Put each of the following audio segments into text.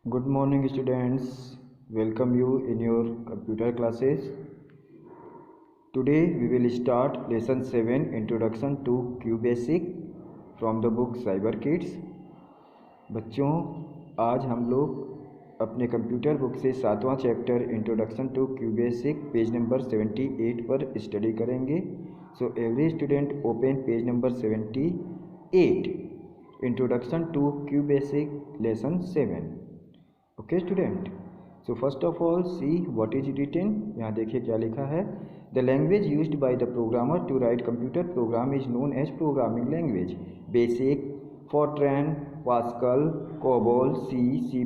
Good morning, students. Welcome you in your computer classes. Today we will start lesson 7 Introduction to QBasic from the book Cyber Kids. बच्चों, आज हम लोग अपने computer book से 7वां chapter introduction to QBasic page number 78 पर study करेंगे. So every student open page number 78 introduction to QBasic lesson 7. Okay student, so first of all see what is written. यहाँ देखिए क्या लिखा है. The language used by the programmer to write computer program is known as programming language. BASIC, Fortran, Pascal, COBOL, C, C++,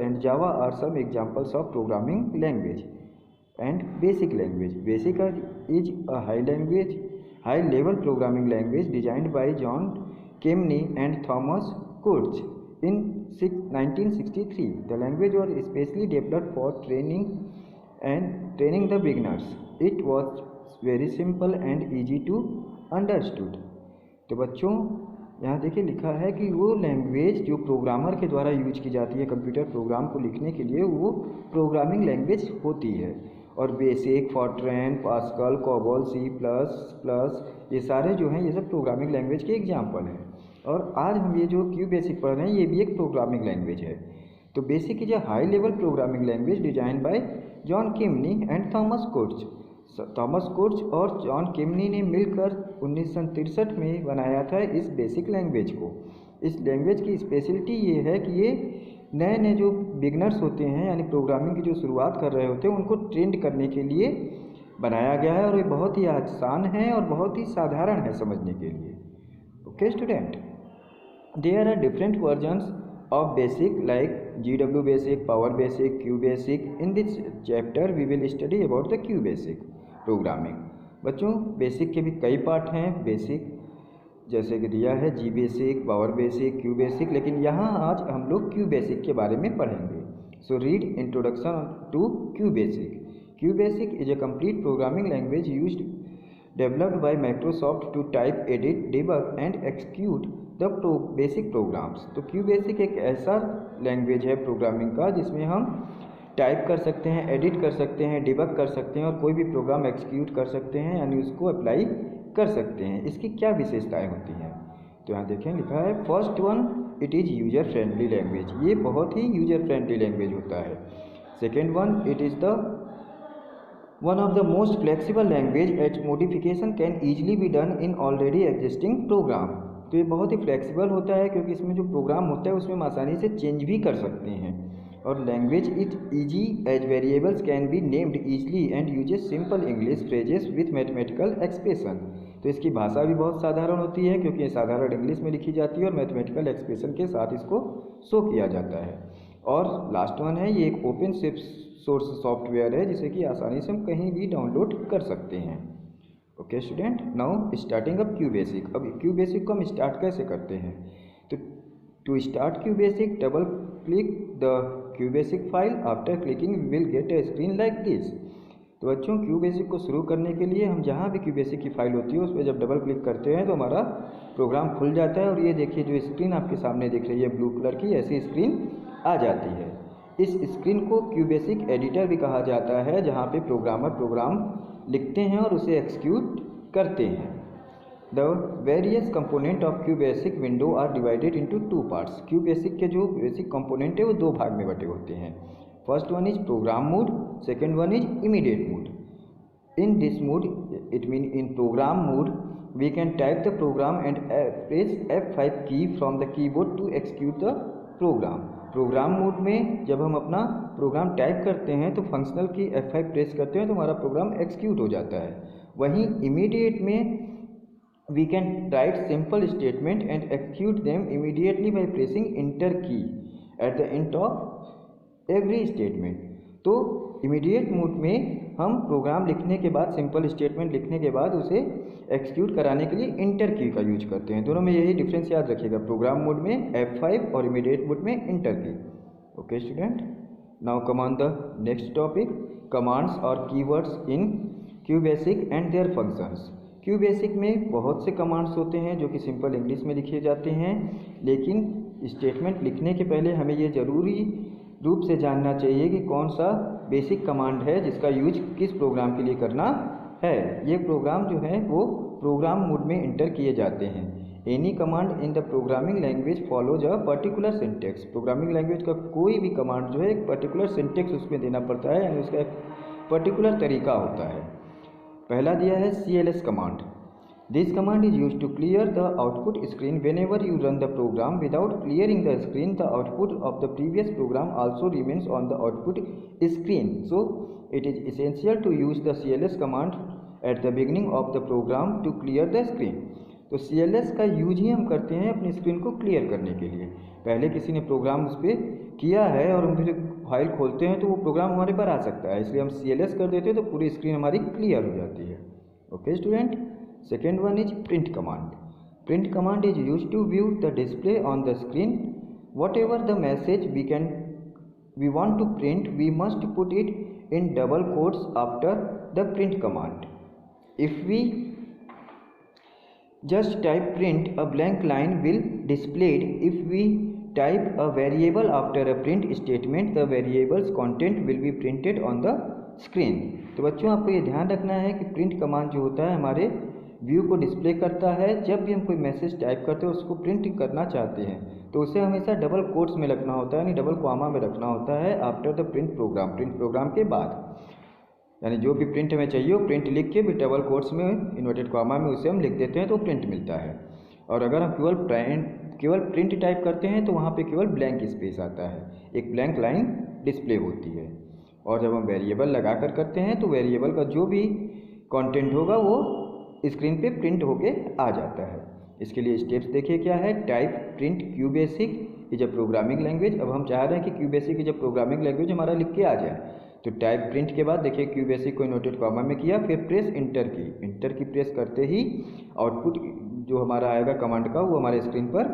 and Java are some examples of programming language. And basic language. Basic is a high-level programming language designed by John Kemeny and Thomas Kurtz in 1963. The language was especially developed for training the beginners. It was very simple and easy to understood. तो बच्चों यहाँ देखिए लिखा है कि वो language जो programmer के द्वारा यूज की जाती है कंप्यूटर प्रोग्राम को लिखने के लिए, वो प्रोग्रामिंग लैंग्वेज होती है. और बेसिक, फॉर्ट्रैन, पास्कल, कोबोल, C++, ये सारे जो हैं ये सब प्रोग्रामिंग लैंग्वेज के एग्जाम्पल हैं. और आज हम ये जो QBasic पढ़ रहे हैं ये भी एक प्रोग्रामिंग लैंग्वेज है. तो BASIC is a high level programming language design by John Kemeny and Thomas Kurtz. Thomas Kurtz और जॉन केमनी ने मिलकर 1963 में बनाया था इस बेसिक लैंग्वेज को. इस लैंग्वेज की स्पेशलिटी ये है कि ये नए जो बिगनर्स होते हैं यानी प्रोग्रामिंग की जो शुरुआत कर रहे होते हैं उनको ट्रेंड करने के लिए बनाया गया है. और ये बहुत ही आसान है और बहुत ही साधारण है समझने के लिए. Okay student, there are different versions of basic like GW basic, power basic, QBasic. In this chapter we will study about the QBasic programming. बच्चों बेसिक के भी कई पार्ट हैं. बेसिक जैसे कि दिया है G basic, power basic, Q basic, लेकिन यहाँ आज हम लोग Q बेसिक के बारे में पढ़ेंगे. So read introduction to Q basic. Q basic is a complete programming language used developed by Microsoft to type, edit, debug and execute the basic programs. तो QBasic एक ऐसा लैंग्वेज है प्रोग्रामिंग का जिसमें हम टाइप कर सकते हैं, एडिट कर सकते हैं, डिबग कर सकते हैं और कोई भी प्रोग्राम एक्सिक्यूट कर सकते हैं यानी उसको अप्लाई कर सकते हैं. इसकी क्या विशेषताएं होती हैं तो यहाँ देखें लिखा है. First one, it is user friendly language. ये बहुत ही यूजर फ्रेंडली लैंग्वेज होता है. Second one, it is the one of the most flexible language its modification can easily be done in already existing program. तो ये बहुत ही flexible होता है क्योंकि इसमें जो प्रोग्राम होता है उसमें हम आसानी से चेंज भी कर सकते हैं. और language is easy as variables can be named easily and uses simple English phrases with mathematical expression. तो इसकी भाषा भी बहुत साधारण होती है क्योंकि ये साधारण इंग्लिश में लिखी जाती है और मैथमेटिकल एक्सप्रेशन के साथ इसको शो किया जाता है. और लास्ट वन है, ये एक ओपन सोर्स सॉफ्टवेयर है जिसे कि आसानी से हम कहीं भी डाउनलोड कर सकते हैं. Okay student, now starting up QBasic. अब QBasic को हम स्टार्ट कैसे करते हैं तो to start QBasic double click the QBasic file. After clicking we will get a screen like this. तो बच्चों QBasic को शुरू करने के लिए हम जहाँ भी QBasic की फाइल होती है उस पर जब डबल क्लिक करते हैं तो हमारा प्रोग्राम खुल जाता है. और ये देखिए जो स्क्रीन आपके सामने दिख रही है ब्लू कलर की, ऐसी स्क्रीन आ जाती है. इस स्क्रीन को QBasic एडिटर भी कहा जाता है जहाँ पे प्रोग्रामर प्रोग्राम लिखते हैं और उसे एक्सिक्यूट करते हैं. The various component of QBasic window are divided into two parts. QBasic के जो बेसिक कंपोनेंट है वो दो भाग में बटे होते हैं. First one is program mode, second one is immediate mode. In this mode it mean in program mode we can type the program and press F5 key from the keyboard to execute the program. Program mode में जब हम अपना program type करते हैं तो functional की F5 press करते हैं तो हमारा प्रोग्राम एक्सिक्यूट हो जाता है. वहीं इमीडिएट में we can write simple statement and execute them immediately by pressing enter key at the end of every statement. तो इमीडिएट मोड में हम प्रोग्राम लिखने के बाद, सिंपल स्टेटमेंट लिखने के बाद उसे एक्सिक्यूट कराने के लिए इंटर की का यूज करते हैं. दोनों में यही डिफरेंस याद रखिएगा, प्रोग्राम मोड में F5 और इमीडिएट मोड में enter key. Okay student, now come on the next topic, commands और keywords in QBasic and their functions. QBasic में बहुत से कमांड्स होते हैं जो कि सिंपल इंग्लिश में लिखे जाते हैं, लेकिन स्टेटमेंट लिखने के पहले हमें ये ज़रूरी रूप से जानना चाहिए कि कौन सा बेसिक कमांड है जिसका यूज किस प्रोग्राम के लिए करना है। ये प्रोग्राम जो है वो प्रोग्राम मोड में इंटर किए जाते हैं। Any command in the programming language follows a particular syntax. Programming language का कोई भी कमांड जो है एक पर्टिकुलर सिंटेक्स उसमें देना पड़ता है, यानी उसका एक पर्टिकुलर तरीका होता है। पहला दिया है CLS command. This command is use to clear the output screen whenever you run the program. Without clearing the screen the output of the previous program also remains on the output screen. So it is essential to use the CLS command at the beginning of the program to clear the screen. तो CLS का use ही हम करते हैं अपनी screen को clear करने के लिए। पहले किसी ने प्रोग्राम उस पर किया है और हम फिर फाइल खोलते हैं तो वो प्रोग्राम हमारे पर आ सकता है, इसलिए हम CLS कर देते हैं तो पूरी स्क्रीन हमारी क्लियर हो जाती है। Okay student. Second one is print command. Print command is use to view the display on the screen. Whatever the message we want to print, we must put it in double quotes after the print command. If we just type print, a blank line will displayed. If we type a variable after a print statement, the variable's content will be printed on the screen. तो बच्चों आपको ये ध्यान रखना है कि print command जो होता है हमारे व्यू को डिस्प्ले करता है। जब भी हम कोई मैसेज टाइप करते हैं उसको प्रिंट करना चाहते हैं तो उसे हमेशा डबल कोट्स में रखना होता है, यानी डबल कॉमा में रखना होता है आफ्टर द प्रिंट प्रोग्राम के बाद। यानी जो भी प्रिंट हमें चाहिए वो प्रिंट लिख के भी डबल कोट्स में इन्वर्टेड कॉमा में उसे हम लिख देते हैं तो प्रिंट मिलता है। और अगर हम केवल प्रिंट टाइप करते हैं तो वहाँ पे केवल ब्लैंक स्पेस आता है, एक ब्लैंक लाइन डिस्प्ले होती है। और जब हम वेरिएबल लगा कर करते हैं तो वेरिएबल का जो भी कंटेंट होगा वो स्क्रीन पे प्रिंट होके आ जाता है। इसके लिए स्टेप्स देखिए क्या है। Type print QBasic is a programming language. अब हम चाह रहे हैं कि QBasic is a programming language हमारा लिख के आ जाए, तो टाइप प्रिंट के बाद देखिए QBasic को इन्वर्टेड कॉमा में किया, फिर प्रेस इंटर की प्रेस करते ही आउटपुट जो हमारा आएगा कमांड का वो हमारे स्क्रीन पर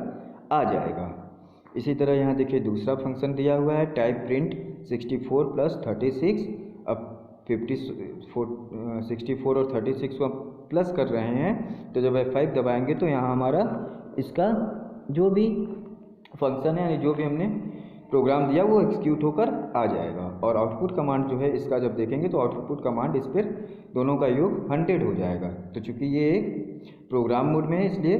आ जाएगा। इसी तरह यहाँ देखिए दूसरा फंक्शन दिया हुआ है टाइप प्रिंट 64 + 36। अब 64 और 36 को हम प्लस कर रहे हैं तो जब F5 दबाएंगे तो यहाँ हमारा इसका जो भी फंक्शन है यानी जो भी हमने प्रोग्राम दिया वो एग्जीक्यूट होकर आ जाएगा। और आउटपुट कमांड जो है इसका जब देखेंगे तो आउटपुट कमांड इस पर दोनों का योग 100 हो जाएगा। तो चूंकि ये एक प्रोग्राम मोड में है इसलिए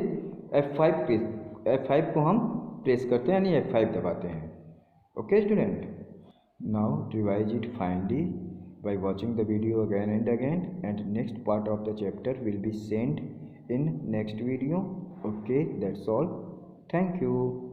F5 को हम प्रेस करते हैं यानी F5 दबाते हैं। Okay student, now revise it finally by watching the video again and again, and next part of the chapter will be sent in next video. Okay, that's all. Thank you.